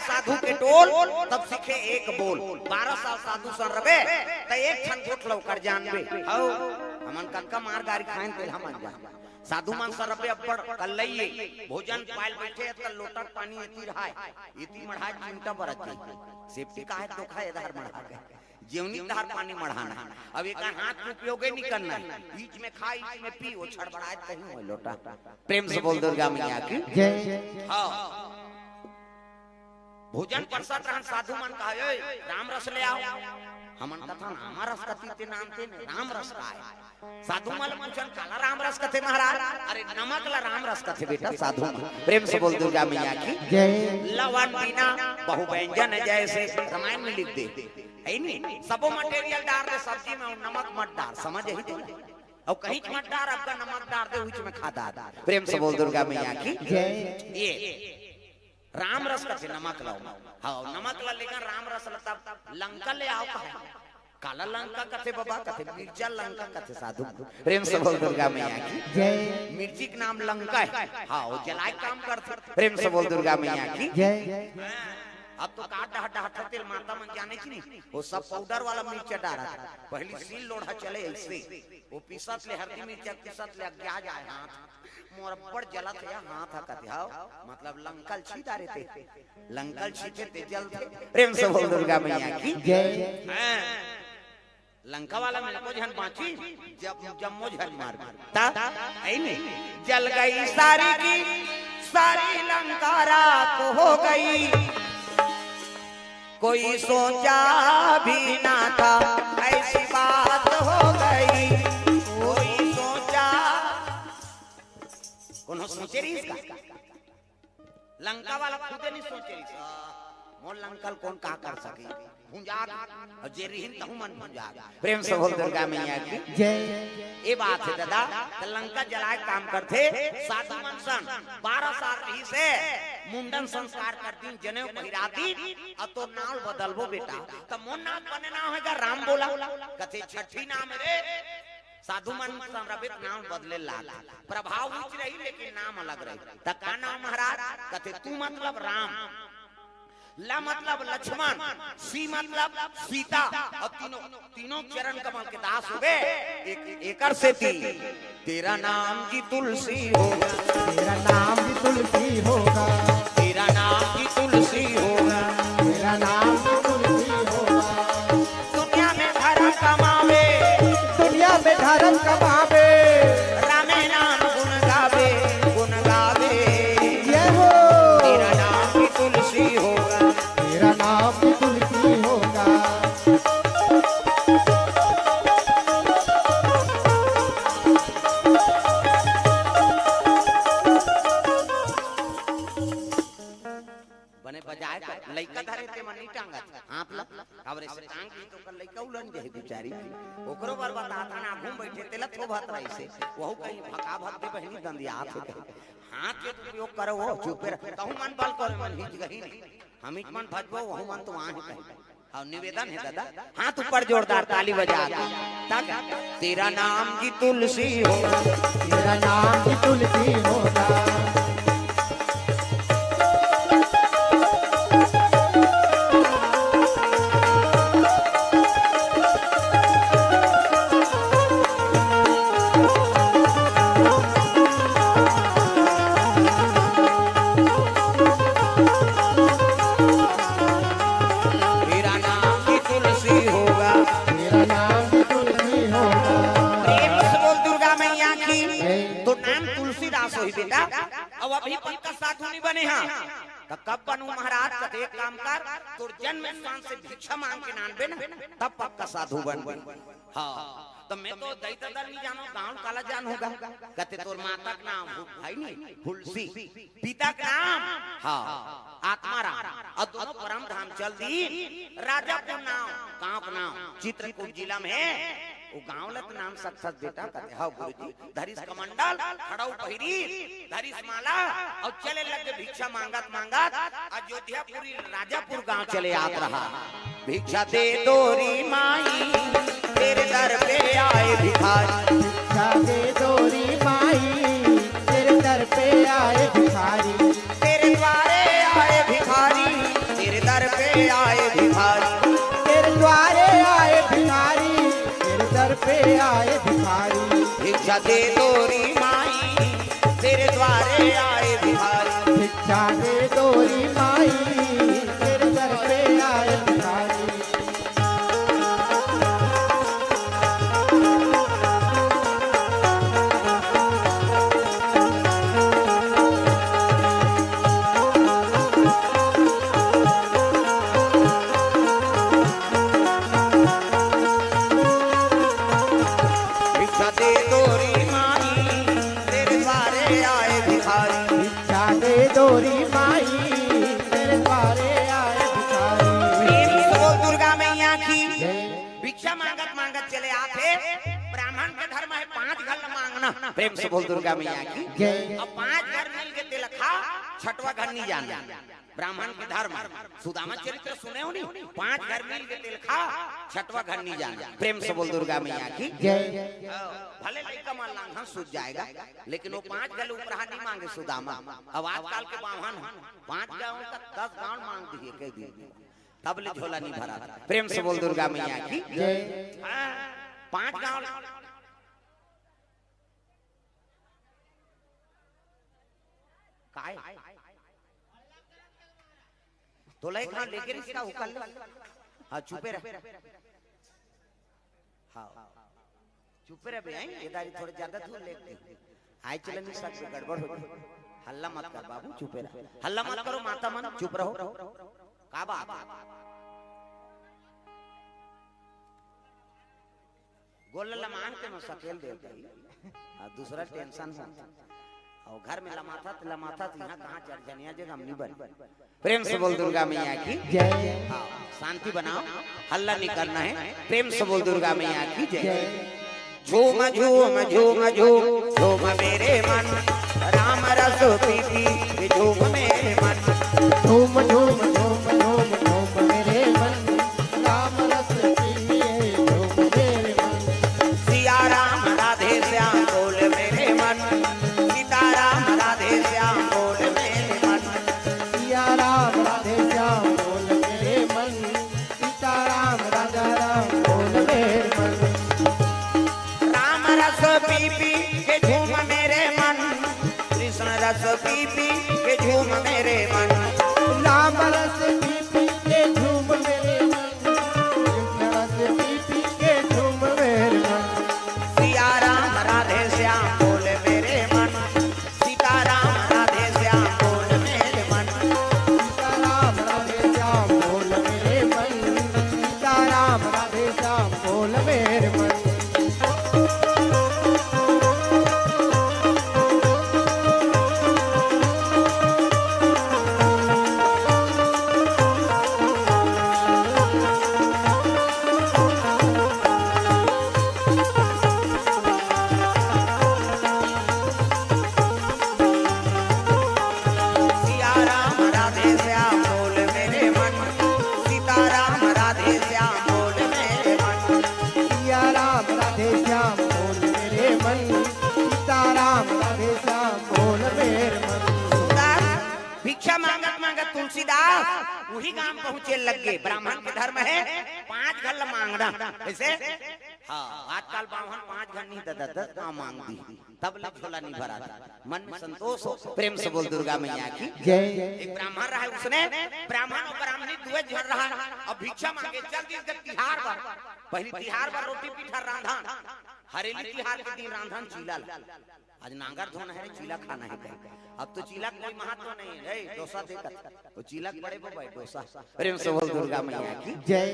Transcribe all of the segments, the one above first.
साधु के टोल तब सीखे एक बोल। 12 साल साधु सन रबे त एक ठन गोठ लौकर जानबे हौ हमन कक्का मार गारी खाइन तेल हमन जा साधु मन सर रबे अब्बड़ कल्लइए भोजन पाइल बैठे त लोटक पानी एती रहाय इति मढ़ा चिंता बरत सेफ्टी का है धोखा इधर मढ़ा के जीवनी धार पानी मढ़ाना अब एक हाथ में उपयोग नहीं करना बीच में खाई बीच में पी वो छड़बड़ाए कहीं हो लोटा। प्रेम से बोल दुर्गा मैया की जय। हाँ भोजन प्रसाद रहन साधु मन कहा राम रस ले आओ हमन कथा नाम रस कथी ते नाम ते राम रस का है साधु मन पूछन काला राम रस कथे महाराज अरे नमक ला राम रस कथे बेटा साधु मन। प्रेम से बोल दुर्गा मैया की जय। लवण बिना बहु व्यंजन जैसे रामायण में लिख दे है नहीं सबो मटेरियल डाल दे सब्जी में नमक मत डाल समझ ही तो और कहीं मत डाल आपका नमक डाल दे उच में खाता। प्रेम से बोल दुर्गा मैया की जय। ये राम रस कथे नमक लाओ हाँ नमक ला लेकर राम रस तब लंका ले आओ काला लंका कथे बाबा कथे मिर्चा लंका कथे साधु। प्रेम से बोल दुर्गा मैया की जय। मिर्ची का नाम लंका है हाँ वो जलाए काम करते। प्रेम से बोल दुर्गा मैया की जय। अब तो काट हटा तेल माता मन जाने की नहीं वो सब पाउडर वाला मिर्चा डाला पहली सील लोढ़ा चले ऐसे वो पीसत ले हल्दी मिर्चा पीसत ले क्या जाए हाथ मोर बड़ जलत है हाथ हकत हां मतलब लंकल छीदा रहते लंकल छीते ते जलते। प्रेम से बोल दुर्गा मैया की जय। लंका वाला मेरे को जहन बांची जब जम्मो झन मार ता है नहीं जल गई सारी की सारी लंका रात हो गई कोई सोचा भी ना था ऐसी बात हो गई कोई सोचा कौन सोचे रही इसका लंका वाला खुद नहीं सोचे रही मोर लंकल कौन का कर सके भुंजाग और जे रहीन तहु मन भुंजाग। प्रेम से बोल दुर्गा मैया की जय। ये बात है दादा तो लंका जलाए काम करते साधु मन सन 12 साल रही से मुंडन संस्कार करती जनेऊ पहिराती अब तो नाम बदलबो बेटा तो मोर नाम बने ना होगा राम बोला कथे छठी नाम रे साधु मन संरबित नाम बदले लाला प्रभाव उच्च रही लेकिन नाम अलग रही त का नाम महाराज कथे तू मतलब राम ला मतलब लक्ष्मण सी मतलब सीता और तीनों चरण कमल के दास हो गए एकर से तेरा नाम जी तुलसी होगा तेरा नाम भी तुलसी होगा तेरा नाम जी तुलसी होगा तेरा नाम भी तुलसी होगा दुनिया में धर्म कमावे दुनिया में धर्म कमावे रामे नाम गुण गावे ये हो तेरा नाम भी तुलसी होगा तेरा नाम भी तुलसी होगा। बने बजाए तो लइका धरे ते मन नहीं टांगा हाथ ला आवरे से टांग दी तो कर लइका उलन दे बेचारी ओकरो बार बताता ना घूम बैठे तेला थो भात रही से वहु कहीं भका भक दे बहनी दंदी हाथ के उपयोग करो वो चुप रह कहूं मन बल करे मन हिच गही हम हिच मन भजबो वहु मन तो वहां है और निवेदन है दादा हाथ ऊपर जोरदार ताली बजा तक तेरा नाम जी तुलसी होगा तेरा नाम भी तुलसी होगा बेटा अब अभी पक्का साधु नहीं बने हाँ तो कब बनू महाराज कते एक काम कर तो जन्म स्थान से भिक्षा मांग के नानबे ना तब पक्का साधु बन हाँ तो मैं तो दैता दल नहीं जानो गांव काला जान होगा कते तोर माता का नाम भाई नहीं तुलसी पिता का नाम हाँ आत्माराम और दोनों परम धाम चल दी राजापुर नाम गांव नाम चित्रकूट जिला में है वो गांव लत नाम सख्त बेटा कहते हां गुरुजी धरिस कमंडल खड़ाऊ पहिरी धरिस माला और चले लगे भिक्षा मांगत अयोध्यापुरी राजापुर गांव चले आत रहा भिक्षा दे दोरी माई तेरे दर पे आए भिखारी भिक्षा दे दोरी माई तेरे दर पे आए भिखारी तेरे द्वारे आए भिखारी आए भिखारी, तेरे द्वारे आए भिखारी, तेरे दर पे आए भिखारी। भिक्षा दे तोरी माई, तेरे द्वारे आए भिखारी, भिक्षा दे तोरी माई, तेरे दर पे आए भिखारी। भिक्षा दे तोरी माई, तेरे द्वारे आए भिखारी, भिक्षा दे तोरी माई, तेरे द्वारे आए भिखारी। प्रेम से बोल दुर्गा मैया की। जय भिक्षा मांगत मांगत चले आते, ब्राह्मण के धर्म है 5 घर मांगना। प्रेम से बोल दुर्गा मैया की। जय अब 5 घर मिल के तिलक खा, छठवा घर नहीं जाना। ब्राह्मण के धर्म सुदामा चरित्र सुने हो नहीं, 5 घर मिल के तिलक खा, छठवा घर नहीं जाना। प्रेम से बोल दुर्गा मैया की। जय भले लड़का मान लांघन सूझ जाएगा, लेकिन वो 5 गल उपहार नहीं मांगे सुदामा। अब आजकल के बाहन 5 गाँव तक 10 गाँव मांग दिए कह दिए, तब ले झोला नहीं भरा। प्रेम से बोल दुर्गा मैया की। जय 5 गाँव काय तो लय खान लेके इसका उकल। हाँ चुपे रह, हाँ चुपे रह भाई, ये थोड़े ज्यादा दूर लेते आए चल नहीं सकते, गड़बड़ हो गई। हल्ला मत कर बाबू, चुपे रह, हल्ला मत करो माता मन, चुप रहो। का बात गोल लमान के न सकेल दे भाई, दूसरा टेंशन है। और घर में लमाथा तो यहाँ कहाँ चढ़ जनिया जगह हम नहीं बन। प्रेम से बोल दुर्गा मैया की। जय हाँ शांति बनाओ, हल्ला नहीं करना है। प्रेम से बोल दुर्गा मैया की जय। झूम झूम झूम झूम झूम मेरे मन, राम रस पी पी झूम मेरे मन। झूम झूम झूम झूम झूम मेरे मन, राम रस पिए झूम मेरे मन। सिया राम राधे श्याम बोल मेरे मन, सीता राम राधे श्याम बोल मेरे मन। सिया राम राधे श्याम बोल मेरे मन, सीता राम राजा राम बोल मेरे मन। राम रस पी पी के झूम मेरे मन, कृष्ण रस पी पी के झूम मेरे मन। राम रस पी पी के झूम मेरे मन, कृष्ण रस पी पी के झूम मेरे मन। सिया राम राधे श्याम बोल मेरे मन, सीता राम राधे श्याम बोल मेरे मन। सीता राम राधे श्याम बोल मेरे मन, सीता राम राधे श्याम बोल मेरे मन। सिया राम राधे श्याम बोल मेरे मन, सीता राम राधे श्याम बोल मेरे मन। सिया राम राधे श्याम बोल मेरे मन, सीता राम राधे श्याम बोल मेरे मन। भिक्षा मांगत मांगत तुलसीदास वही गांव पहुंचे लग गए। ब्राह्मण के धर्म है 5 घर मांगना, ऐसे हाँ आजकल बावन 5 घर नहीं 10 गाँव मांग दी, तब ले झोला नहीं भरा था। मन में संतोष हो। प्रेम से बोल दुर्गा मैया की जय एक ब्राह्मण रहा, उसने ब्राह्मण और ब्राह्मणी दुए झड़ रहा, अब भिक्षा मांगे जल्दी से तिहार पर। पहली तिहार पर रोटी पीठा रांधन, हरेली तिहार के दिन रांधन चीला। आज नांगर धोना है, चीला खाना है कहीं। अब तो चीला कोई महत्व नहीं है, डोसा देकर तो चीला बड़े बड़े डोसा। प्रेम से बोल दुर्गा मैया की जय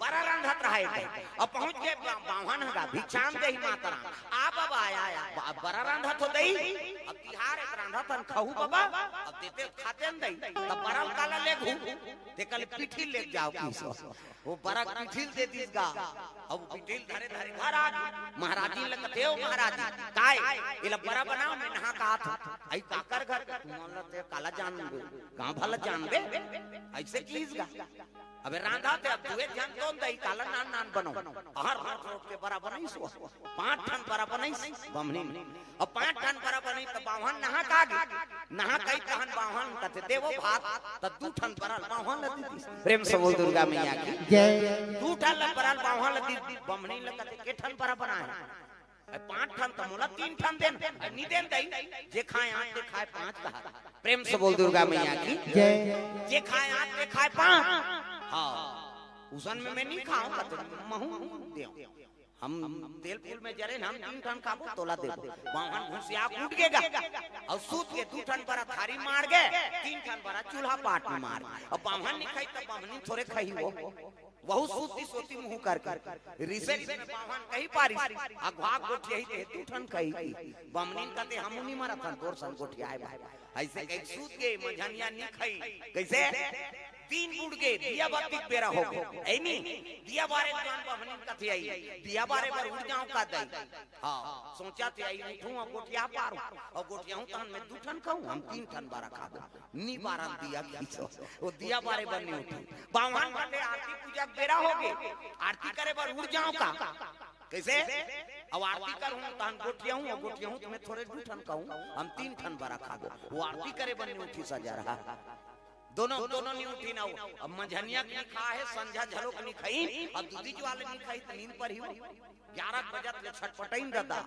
बड़ा रंधत रहा है। अब पहुंच गए बावन हगा भिक्षाम दे माता राम। आ बाबा आया बड़ा रंधत हो दई। अब तिहार एक रंधत अन खाऊ बाबा, अब देते खाते न दई, तब बड़ा काला ले घू ते कल पिठी ले जाओ किसो। वो बड़ा पिठिल दे दिसगा, अब पिठिल धरे धरे घर आ महाराजी लगते हो। महाराजी काय इला बड़ा बनाओ मैं नहा का हाथ आई काकर घर मोलते काला जान गांव भला जान बे ऐसे चीज का अबे रांधा ते अब दुए जान तो दई काला नान नान बनो हर रोट के बराबर नहीं सो 5 टन बराबर नहीं बमनी अब 5 टन बराबर नहीं तो बावन नहा कागे नहा कई कहन बावन कते देवो भात त 2 टन बराल बावन लती प्रेम से बोल दुर्गा मैया की जय 2 टन बराल बावन लती बमनी लगते के टन बराबर बनाए 5 टन तो मोला 3 टन देन नी देन दई जे खाए आठ दे खाए 5 कहा प्रेम से बोल दुर्गा मैया की जय जे खाए आठ दे खाए 5 हाँ उसन में मैं नहीं खाऊंगा तो महू दे हम तेल फूल में जरे हम 3 टन खाबो तोला दे बावन घुसिया कूट गेगा और सूत के 2 टन बड़ा थारी मार गे 3 टन बड़ा चूल्हा पाट में मार और बावन नहीं खाई तो बावनी थोड़े खाई वो बहुत सूती सोती मुंह कर रिसे में बावन कहीं पारी अगवाग गोठ यही ते 2 टन कही बावनी कहते हम नहीं मारा था तोर सन गोठ आए भाई ऐसे कई सूत के मझनिया नहीं खाई कैसे 3 उड़ गए दिया बाती पेरा हो गए ऐ नहीं दिया बारे जान बहनी कथी आई दिया बारे पर उड़ जाऊं का दई हां सोचा थे आई उठूं और गोटिया पार और गोटिया हूं तहन मैं 2 टन खाऊं हम 3 टन बारा खा नी बारा दिया खींचो वो दिया बारे पर नहीं उठी बावन घंटे आरती पूजा बेरा हो गए आरती करे पर उड़ जाऊं का कैसे अब आरती करूं तहन गोटिया हूं तो मैं थोड़े 2 टन खाऊं हम 3 टन बारा खा वो आरती करे बनी उठी सजा रहा दोनों नहीं उठी ना अब मझनिया की खा है संध्या झलोक नहीं खाई अब दूधी वाले नहीं खाई तो नींद पर ही 11 बजे छटपटाई दादा